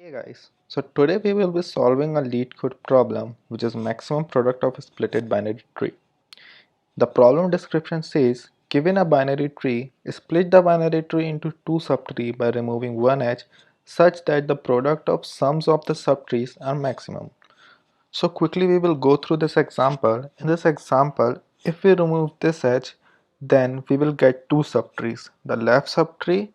Hey guys, so today we will be solving a leet code problem which is maximum product of a splitted binary tree. The problem description says given a binary tree, split the binary tree into two subtrees by removing one edge such that the product of sums of the subtrees are maximum. So quickly we will go through this example. In this example, if we remove this edge, then we will get two subtrees. The left subtree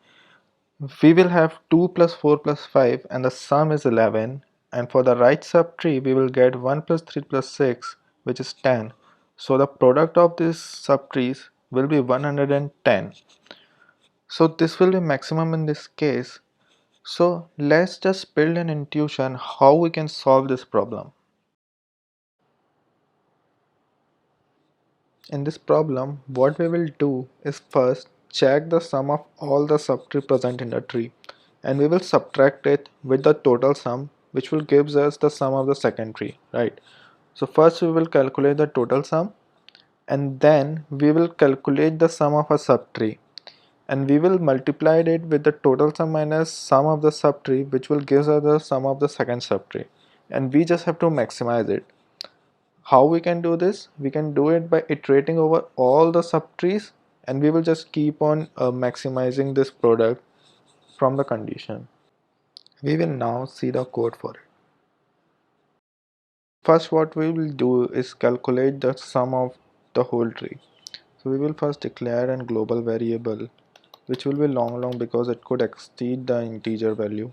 we will have 2 plus 4 plus 5 and the sum is 11, and for the right subtree we will get 1 plus 3 plus 6 which is 10. So the product of these subtrees will be 110. So this will be maximum in this case. So let's just build an intuition how we can solve this problem. In this problem, what we will do is first check the sum of all the subtree present in the tree, and we will subtract it with the total sum, which will gives us the sum of the second tree, right? So first we will calculate the total sum, and then we will calculate the sum of a subtree, and we will multiply it with the total sum minus sum of the subtree, which will give us the sum of the second subtree, and we just have to maximize it. How we can do this? We can do it by iterating over all the subtrees, and we will just keep on maximizing this product from the condition. We will now see the code for it. First, what we will do is calculate the sum of the whole tree. So we will first declare a global variable which will be long because it could exceed the integer value.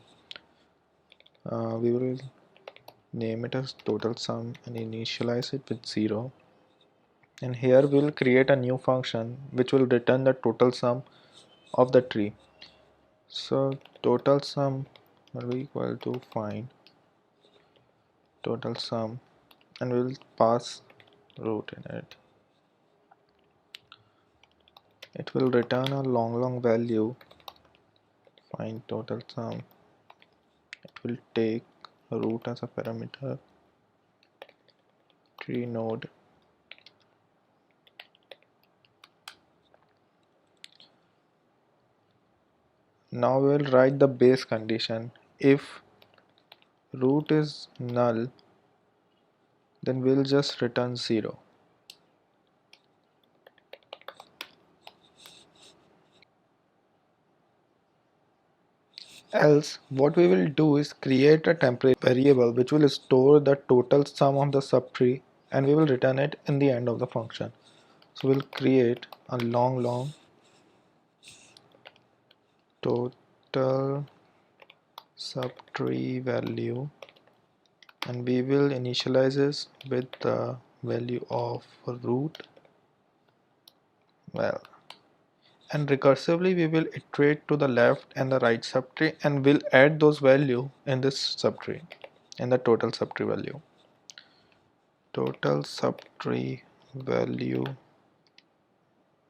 We will name it as total sum and initialize it with 0. And here we will create a new function which will return the total sum of the tree. So total sum will be equal to find total sum, and we will pass root in it. It will return a long value, find total sum. It will take root as a parameter, tree node. Now we will write the base condition. If root is null, then we'll just return 0. Else, what we will do is create a temporary variable which will store the total sum of the subtree, and we will return it in the end of the function. So we'll create a long total subtree value, and we will initialize this with the value of root. Well, and recursively we will iterate to the left and the right subtree, and we'll add those value in this subtree, in the total subtree value. Total subtree value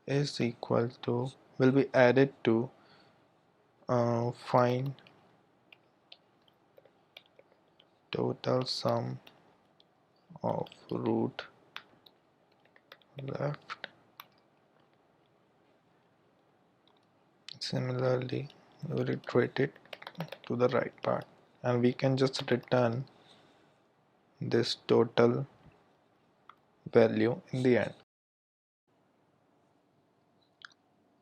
is equal to, will be added to find total sum of root left. Similarly, we will iterate it to the right part, and we can just return this total value in the end.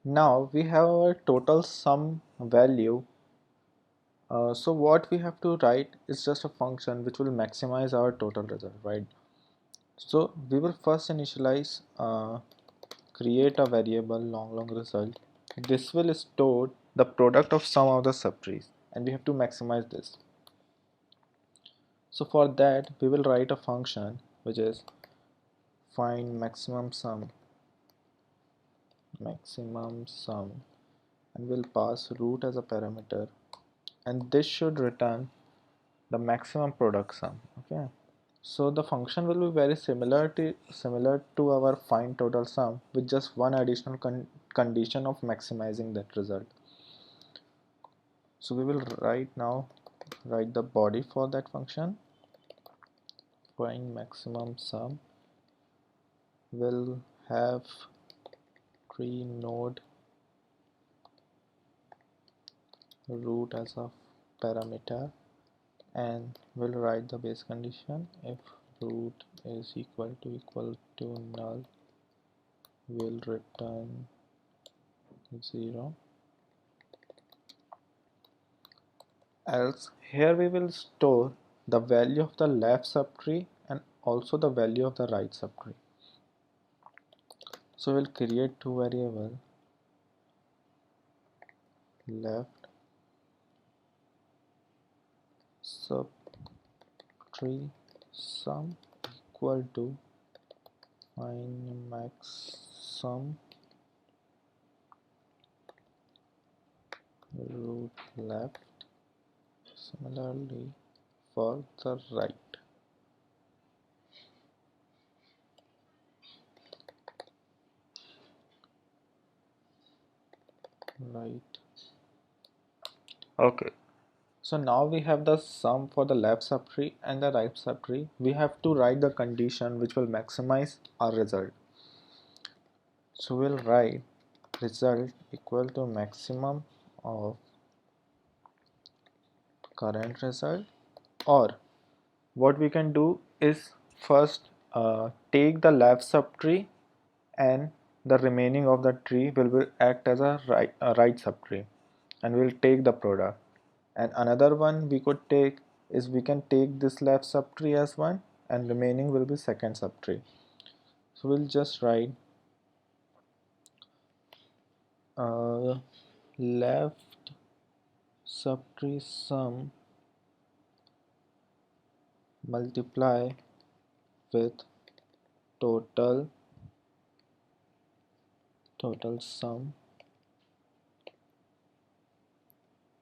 Now we have our total sum value. So what we have to write is just a function which will maximize our total result, right? So we will first initialize, create a variable long result. This will store the product of sum of the subtrees, and we have to maximize this. So for that we will write a function which is find maximum sum, and we'll pass root as a parameter, and this should return the maximum product sum. Okay, so the function will be very similar to our find total sum, with just one additional condition of maximizing that result. So we will write the body for that function. Find maximum sum will have tree node root as a parameter, and we'll write the base condition. If root is equal to null, we'll return 0. Else here we will store the value of the left subtree and also the value of the right subtree. So we'll create two variables, left subtree sum equal to find max sum root left. Similarly for the right. Okay, so now we have the sum for the left subtree and the right subtree. We have to write the condition which will maximize our result. So we'll write result equal to maximum of current result, or what we can do is first take the left subtree and the remaining of the tree will act as a right subtree, and we'll take the product. And another one we could take is we can take this left subtree as one and remaining will be second subtree. So we'll just write left subtree sum multiply with total sum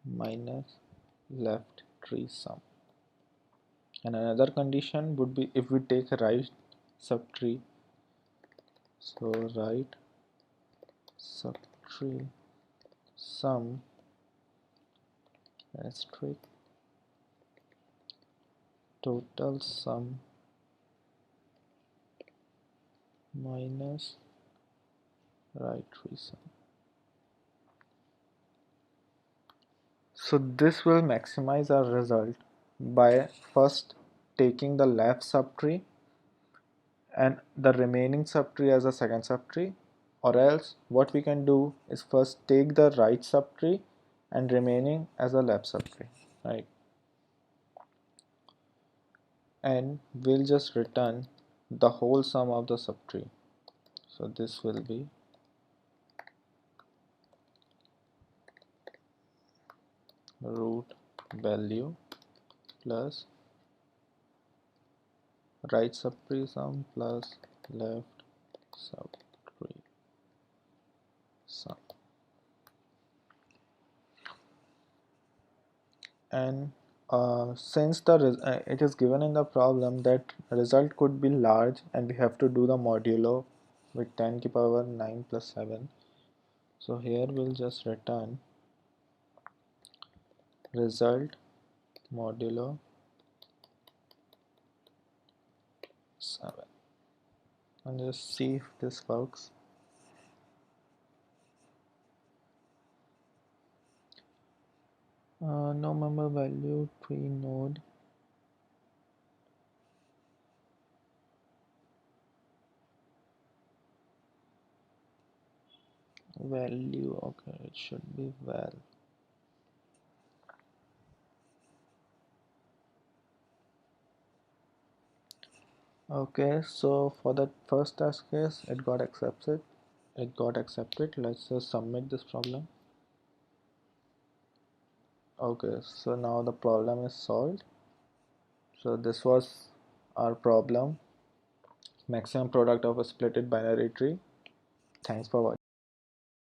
minus left tree sum. And another condition would be if we take a right subtree, so right subtree sum asterisk total sum minus right tree sum. So this will maximize our result by first taking the left subtree and the remaining subtree as a second subtree, or else what we can do is first take the right subtree and remaining as a left subtree, right? And we'll just return the whole sum of the subtree. So this will be root value plus right subtree sum plus left subtree sum. And since it is given in the problem that result could be large and we have to do the modulo with 10 to the power 9 plus 7, so here we'll just return result modulo 7 and just see if this works. No member value tree node value. Okay, it should be val. Okay, so for the first test case it got accepted. Let's just submit this problem. Okay, so now the problem is solved. So this was our problem, maximum product of a splitted binary tree. Thanks for watching.